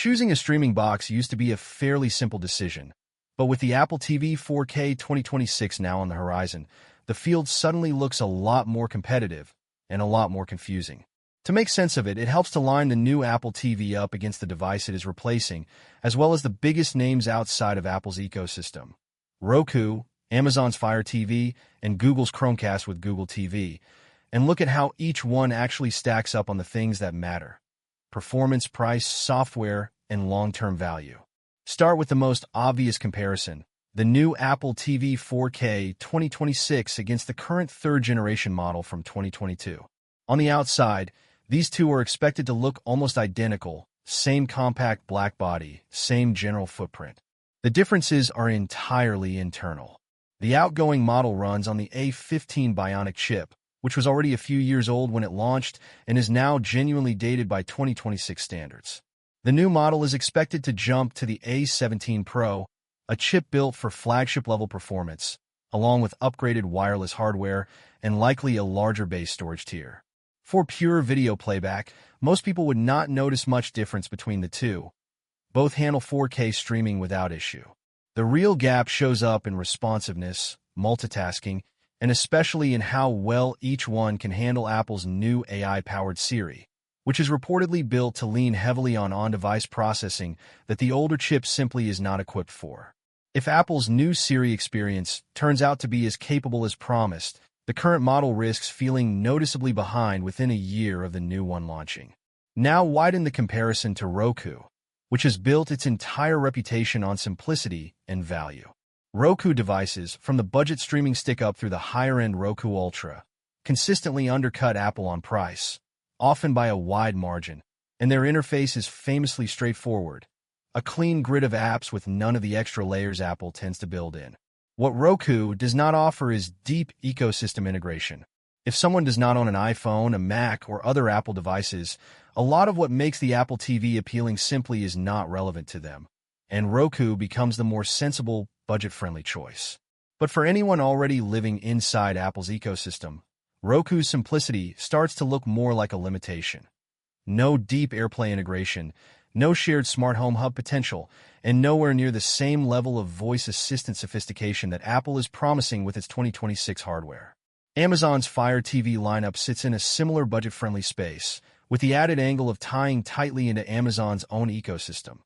Choosing a streaming box used to be a fairly simple decision, but with the Apple TV 4K 2026 now on the horizon, the field suddenly looks a lot more competitive and a lot more confusing. To make sense of it, it helps to line the new Apple TV up against the device it is replacing, as well as the biggest names outside of Apple's ecosystem: Roku, Amazon's Fire TV, and Google's Chromecast with Google TV, and look at how each one actually stacks up on the things that matter: performance, price, software, and long-term value. Start with the most obvious comparison: the new Apple TV 4K 2026 against the current third-generation model from 2022. On the outside, these two are expected to look almost identical: same compact black body, same general footprint. The differences are entirely internal. The outgoing model runs on the A15 Bionic chip, which was already a few years old when it launched and is now genuinely dated by 2026 standards. The new model is expected to jump to the A17 Pro, a chip built for flagship-level performance, along with upgraded wireless hardware and likely a larger base storage tier. For pure video playback, most people would not notice much difference between the two. Both handle 4K streaming without issue. The real gap shows up in responsiveness, multitasking, and especially in how well each one can handle Apple's new AI-powered Siri, which is reportedly built to lean heavily on on-device processing that the older chip simply is not equipped for. If Apple's new Siri experience turns out to be as capable as promised, the current model risks feeling noticeably behind within a year of the new one launching. Now widen the comparison to Roku, which has built its entire reputation on simplicity and value. Roku devices, from the budget streaming stick up through the higher-end Roku Ultra, consistently undercut Apple on price, often by a wide margin, and their interface is famously straightforward: a clean grid of apps with none of the extra layers Apple tends to build in. What Roku does not offer is deep ecosystem integration. If someone does not own an iPhone, a Mac, or other Apple devices, a lot of what makes the Apple TV appealing simply is not relevant to them, and Roku becomes the more sensible, budget-friendly choice. But for anyone already living inside Apple's ecosystem, Roku's simplicity starts to look more like a limitation. No deep AirPlay integration, no shared smart home hub potential, and nowhere near the same level of voice assistant sophistication that Apple is promising with its 2026 hardware. Amazon's Fire TV lineup sits in a similar budget-friendly space, with the added angle of tying tightly into Amazon's own ecosystem: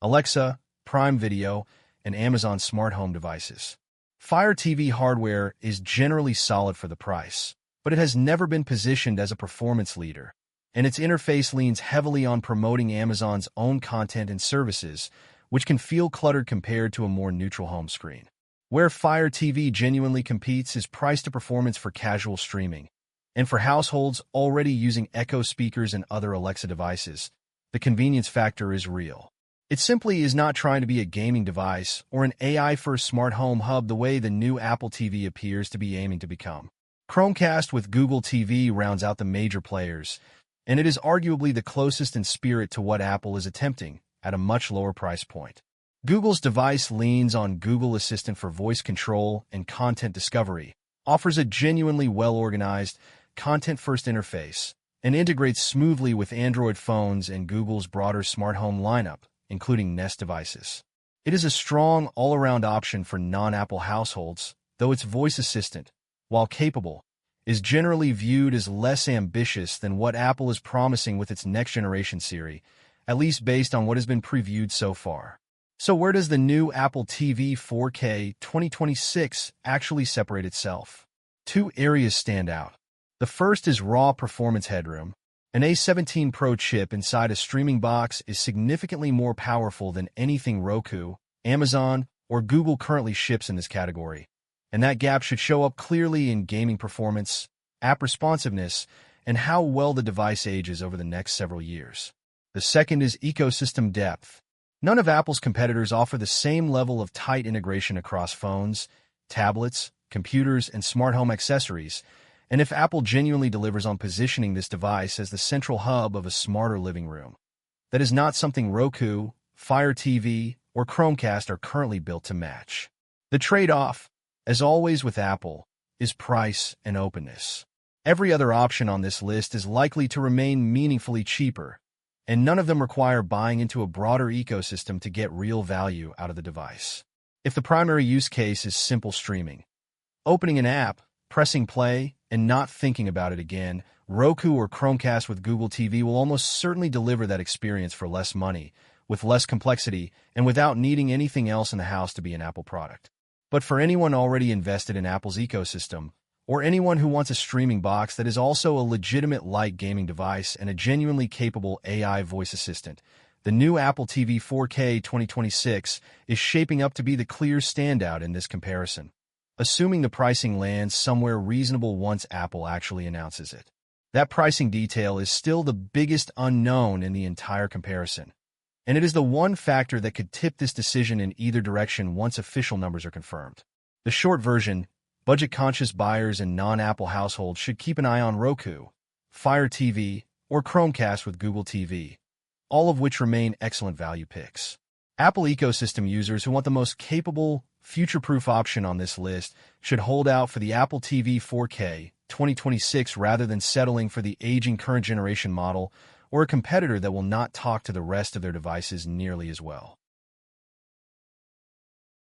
Alexa, Prime Video, and Amazon smart home devices. Fire TV hardware is generally solid for the price, but it has never been positioned as a performance leader, and its interface leans heavily on promoting Amazon's own content and services, which can feel cluttered compared to a more neutral home screen. Where Fire TV genuinely competes is price to performance for casual streaming, and for households already using Echo speakers and other Alexa devices, the convenience factor is real. It simply is not trying to be a gaming device or an AI-first smart home hub the way the new Apple TV appears to be aiming to become. Chromecast with Google TV rounds out the major players, and it is arguably the closest in spirit to what Apple is attempting at a much lower price point. Google's device leans on Google Assistant for voice control and content discovery, offers a genuinely well-organized, content-first interface, and integrates smoothly with Android phones and Google's broader smart home lineup, including Nest devices. It is a strong, all-around option for non-Apple households, though its voice assistant, while capable, is generally viewed as less ambitious than what Apple is promising with its next-generation Siri, at least based on what has been previewed so far. So where does the new Apple TV 4K 2026 actually separate itself? Two areas stand out. The first is raw performance headroom. An A17 Pro chip inside a streaming box is significantly more powerful than anything Roku, Amazon, or Google currently ships in this category, and that gap should show up clearly in gaming performance, app responsiveness, and how well the device ages over the next several years. The second is ecosystem depth. None of Apple's competitors offer the same level of tight integration across phones, tablets, computers, and smart home accessories, and if Apple genuinely delivers on positioning this device as the central hub of a smarter living room, that is not something Roku, Fire TV, or Chromecast are currently built to match. The trade-off, as always with Apple, is price and openness. Every other option on this list is likely to remain meaningfully cheaper, and none of them require buying into a broader ecosystem to get real value out of the device. If the primary use case is simple streaming, opening an app, pressing play, and not thinking about it again, Roku or Chromecast with Google TV will almost certainly deliver that experience for less money, with less complexity, and without needing anything else in the house to be an Apple product. But for anyone already invested in Apple's ecosystem, or anyone who wants a streaming box that is also a legitimate light gaming device and a genuinely capable AI voice assistant, the new Apple TV 4K 2026 is shaping up to be the clear standout in this comparison, assuming the pricing lands somewhere reasonable once Apple actually announces it. That pricing detail is still the biggest unknown in the entire comparison, and it is the one factor that could tip this decision in either direction once official numbers are confirmed. The short version: budget-conscious buyers and non-Apple households should keep an eye on Roku, Fire TV, or Chromecast with Google TV, all of which remain excellent value picks. Apple ecosystem users who want the most capable, future-proof option on this list should hold out for the Apple TV 4K 2026 rather than settling for the aging current generation model or a competitor that will not talk to the rest of their devices nearly as well.